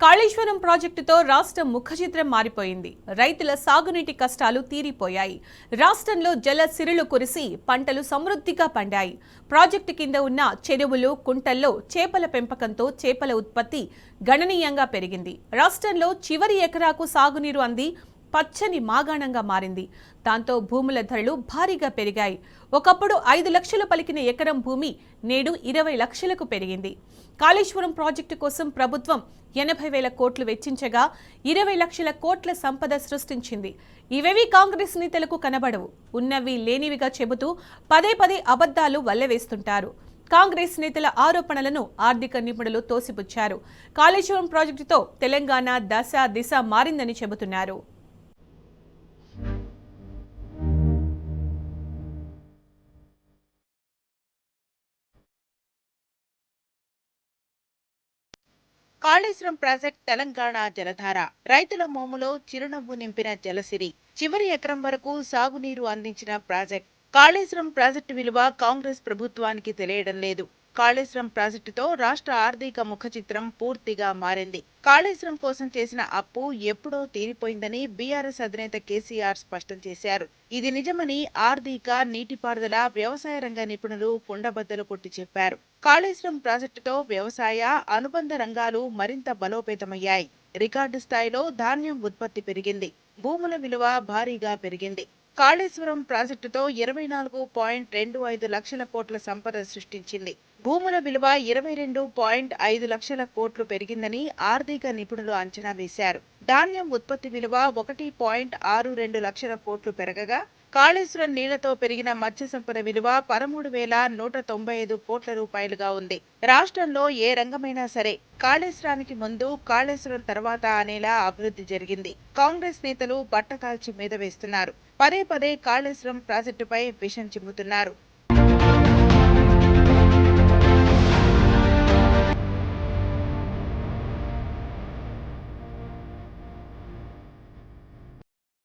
కాళేశ్వరం ప్రాజెక్టుతో రాష్ట్రం ముఖచిత్రం మారిపోయింది. రైతుల సాగునీటి కష్టాలు తీరిపోయాయి. రాష్ట్రంలో జల సిరులు కురిసి పంటలు సమృద్ధిగా పండాయి. ప్రాజెక్టు కింద ఉన్న చెరువులు, కుంటల్లో చేపల పెంపకంతో చేపల ఉత్పత్తి గణనీయంగా పెరిగింది. రాష్ట్రంలో చివరి ఎకరాకు సాగునీరు అంది పచ్చని మాగాణంగా మారింది. దాంతో భూముల ధరలు భారీగా పెరిగాయి. ఒకప్పుడు 5 లక్షలు పలికిన ఎకరం భూమి నేడు 20 లక్షలకు పెరిగింది. కాళేశ్వరం ప్రాజెక్టు కోసం ప్రభుత్వం 80,000 కోట్లు వెచ్చించగా 20 లక్షల కోట్ల సంపద సృష్టించింది. ఇవేవి కాంగ్రెస్ నేతలకు కనబడవు. ఉన్నవి లేనివిగా చెబుతూ పదే పదే అబద్ధాలు వల్లవేస్తుంటారు. కాంగ్రెస్ నేతల ఆరోపణలను ఆర్థిక నిపుణులు తోసిపుచ్చారు. కాళేశ్వరం ప్రాజెక్టుతో తెలంగాణ దిశ మారిందని చెబుతున్నారు. కాళేశ్వరం ప్రాజెక్ట్ తెలంగాణ జలధార. రైతుల మోములో చిరునవ్వు నింపిన జలసిరి. చివరి ఎకరం వరకు సాగునీరు అందించిన ప్రాజెక్ట్. కాళేశ్వరం ప్రాజెక్టు విలువ కాంగ్రెస్ ప్రభుత్వానికి తెలియడం లేదు. కాళేశ్వరం ప్రాజెక్టుతో రాష్ట్ర ఆర్థిక ముఖ చిత్రం పూర్తిగా మారింది. కాళేశ్వరం కోసం చేసిన అప్పు ఎప్పుడో తీరిపోయిందని బీఆర్ఎస్ అధినేత కేసీఆర్ స్పష్టం చేశారు. ఇది నిజమని ఆర్థిక, నీటిపారుదల, వ్యవసాయ రంగ నిపుణులు కుండబద్దలు కొట్టి చెప్పారు. కాళేశ్వరం ప్రాజెక్టుతో వ్యవసాయ, అనుబంధ రంగాలు మరింత బలోపేతమయ్యాయి. రికార్డు స్థాయిలో ధాన్యం ఉత్పత్తి పెరిగింది. భూముల విలువ భారీగా పెరిగింది. కాళేశ్వరం ప్రాజెక్టుతో 24.25 లక్షల కోట్ల సంపద సృష్టించింది. భూముల విలువ 22.5 లక్షల కోట్లు పెరిగిందని ఆర్థిక నిపుణులు అంచనా వేశారు. ధాన్యం ఉత్పత్తి విలువ 1.62 లక్షల కోట్లు పెరగగా, కాళేశ్వరం నీళ్లతో పెరిగిన మత్స్య సంపద విలువ 13,195 కోట్ల రూపాయలుగా ఉంది. రాష్ట్రంలో ఏ రంగమైనా సరే కాళేశ్వరానికి ముందు, కాళేశ్వరం తర్వాత అనేలా అభివృద్ధి జరిగింది. కాంగ్రెస్ నేతలు బట్టకాల్చి మీద వేస్తున్నారు. పదే పదే కాళేశ్వరం ప్రాజెక్టుపై విషం చిమ్ముతున్నారు.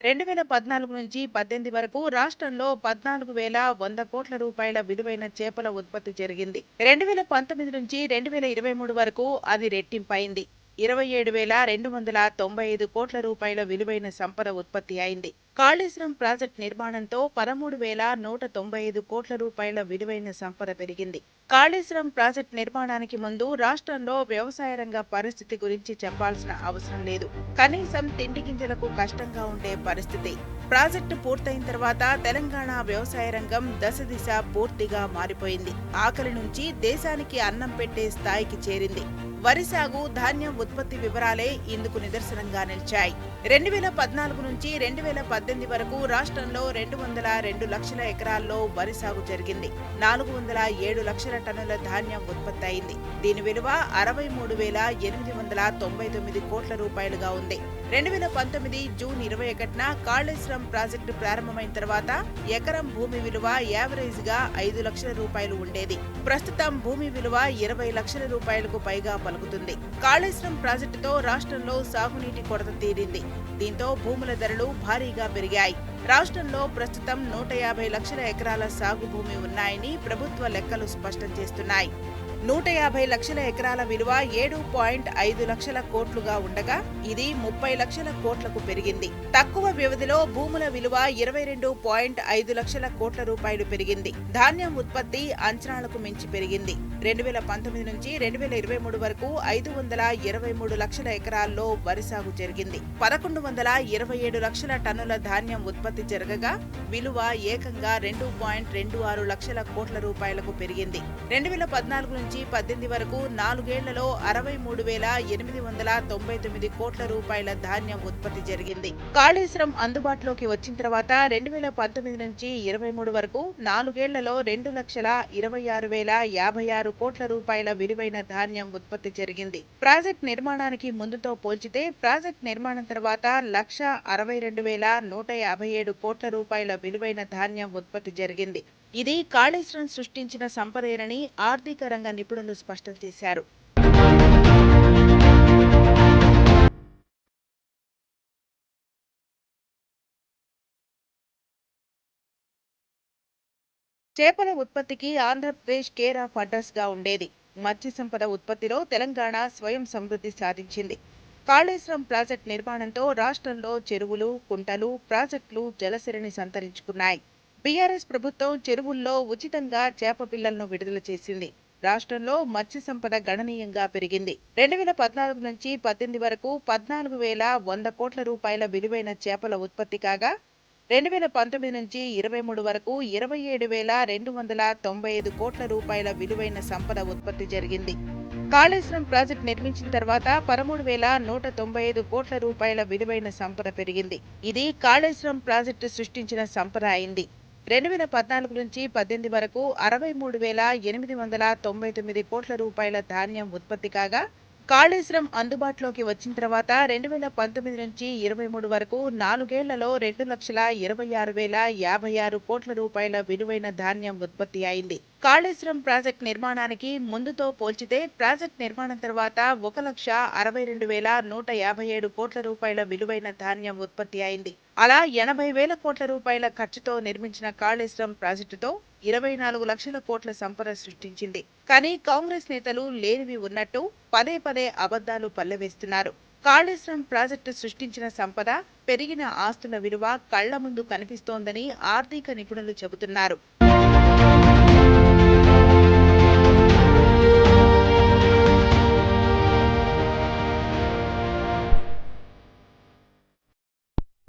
రెండు 2014 నుంచి 18 వరకు రాష్ట్రంలో 14,100 కోట్ల రూపాయల విలువైన చేపల ఉత్పత్తి జరిగింది. 2019 నుంచి 2023 వరకు అది రెట్టింపైంది. 27,295 కోట్ల రూపాయల విలువైన సంపద ఉత్పత్తి అయింది. కాళేశ్వరం ప్రాజెక్టు నిర్మాణంతో 13,195 కోట్ల రూపాయల విలువైన సంపద పెరిగింది. కాళేశ్వరం ప్రాజెక్టు నిర్మాణానికి ముందు రాష్ట్రంలో వ్యవసాయ రంగ పరిస్థితి గురించి చెప్పాల్సిన అవసరం లేదు. కనీసం తిండి గింజలకు కష్టంగా ఉండే పరిస్థితి. ప్రాజెక్టు పూర్తయిన తర్వాత తెలంగాణ వ్యవసాయ రంగం దశ పూర్తిగా మారిపోయింది. ఆకలి నుంచి దేశానికి అన్నం పెట్టే స్థాయికి చేరింది. వరి సాగు, ధాన్యం ఉత్పత్తి వివరాలే ఇందుకు నిదర్శనంగా నిలిచాయి. 2014 నుంచి 2018 వరకు రాష్ట్రంలో 202 లక్షల ఎకరాల్లో వరి సాగు జరిగింది. 407 లక్షల టన్నుల ధాన్యం ఉత్పత్తి అయింది. దీని విలువ 63,899 కోట్ల రూపాయలుగా ఉంది. 2019 జూన్ 21న కాళేశ్వరం ప్రాజెక్టు ప్రారంభమైన తర్వాత ఎకరం భూమి విలువ యావరేజ్ గా 5 లక్షల రూపాయలు ఉండేది. ప్రస్తుతం భూమి విలువ 20 లక్షల రూపాయలకు పైగా పలుకుతుంది. కాళేశ్వరం ప్రాజెక్టుతో రాష్ట్రంలో సాగునీటి కొరత తీరింది. దీంతో భూముల ధరలు భారీగా పెరిగాయి. రాష్ట్రంలో ప్రస్తుతం 150 లక్షల ఎకరాల సాగు భూమి ఉన్నాయని ప్రభుత్వ లెక్కలు స్పష్టం చేస్తున్నాయి. 150 లక్షల ఎకరాల విలువ 7.5 లక్షల కోట్లుగా ఉండగా ఇది 30 లక్షల కోట్లకు పెరిగింది. తక్కువ వ్యవధిలో భూముల విలువ 22.5 లక్షల కోట్ల రూపాయలు పెరిగింది. ధాన్యం ఉత్పత్తి అంచనాలకు మించి పెరిగింది. 2019 నుంచి 2023 వరకు 523 లక్షల ఎకరాల్లో వరి సాగు జరిగింది. 1127 లక్షల టన్నుల ధాన్యం ఉత్పత్తి జరగగా విలువ ఏకంగా 2.26 లక్షల కోట్ల రూపాయలకు పెరిగింది. 2014 నుంచి 18 వరకు 4 ఏళ్లలో 63,899 కోట్ల రూపాయల ధాన్యం ఉత్పత్తి జరిగింది. కాళేశ్వరం అందుబాటులోకి వచ్చిన తర్వాత 2019 నుంచి 23 వరకు 4 ఏళ్లలో 2,26,056 కోట్ల రూపాయల విలువైన ధాన్యం ఉత్పత్తి జరిగింది. ప్రాజెక్ట్ నిర్మాణానికి ముందుతో పోల్చితే ప్రాజెక్ట్ నిర్మాణం తర్వాత 1,62,157 కోట్ల రూపాయల విలువైన ధాన్యం ఉత్పత్తి జరిగింది. ఇది కాళేశ్వరం సృష్టించిన సంపదేనని ఆర్థిక రంగ నిపుణులు స్పష్టం చేశారు. చేపల ఉత్పత్తికి ఆంధ్రప్రదేశ్ కేర్ ఆఫ్ అడ్రస్ గా ఉండేది. మత్స్య సంపద ఉత్పత్తిలో తెలంగాణ స్వయం సమృద్ధి సాధించింది. కాళేశ్వరం ప్రాజెక్టు నిర్మాణంతో రాష్ట్రంలో చెరువులు, కుంటలు, ప్రాజెక్టులు జలసిరిని సంతరించుకున్నాయి. బీఆర్ఎస్ ప్రభుత్వం చెరువుల్లో ఉచితంగా చేప పిల్లలను విడుదల చేసింది. రాష్ట్రంలో మత్స్య సంపద గణనీయంగా పెరిగింది. 2014 నుంచి 18 వరకు 14,100 కోట్ల రూపాయల విలువైన చేపల ఉత్పత్తి కాగా 2019 నుంచి 23 వరకు 27,295 కోట్ల రూపాయల విలువైన సంపద ఉత్పత్తి జరిగింది. కాళేశ్వరం ప్రాజెక్టు నిర్మించిన తర్వాత 13,195 కోట్ల రూపాయల విలువైన సంపద పెరిగింది. ఇది కాళేశ్వరం ప్రాజెక్టు సృష్టించిన సంపద అయింది. 2014 నుంచి 18 వరకు 63,899 కోట్ల రూపాయల ధాన్యం ఉత్పత్తి కాగా కాళేశ్వరం అందుబాటులోకి వచ్చిన తర్వాత 2019 నుంచి 23 వరకు 4 ఏళ్లలో 2,26,056 కోట్ల రూపాయల విలువైన ధాన్యం ఉత్పత్తి అయింది. కాళేశ్వరం ప్రాజెక్టు నిర్మాణానికి ముందుతో పోల్చితే ప్రాజెక్టు నిర్మాణం తర్వాత 1,62,157 కోట్ల రూపాయల విలువైన ధాన్యం ఉత్పత్తి అయింది. అలా 80,000 కోట్ల రూపాయల ఖర్చుతో నిర్మించిన కాళేశ్వరం ప్రాజెక్టుతో 24 లక్షల కోట్ల సంపద సృష్టించింది. కానీ కాంగ్రెస్ నేతలు లేనివి ఉన్నట్టు పదే పదే అబద్ధాలు పల్లెవేస్తున్నారు. కాళేశ్వరం ప్రాజెక్టు సృష్టించిన సంపద, పెరిగిన ఆస్తుల విలువ కళ్ల ముందు కనిపిస్తోందని ఆర్థిక నిపుణులు చెబుతున్నారు.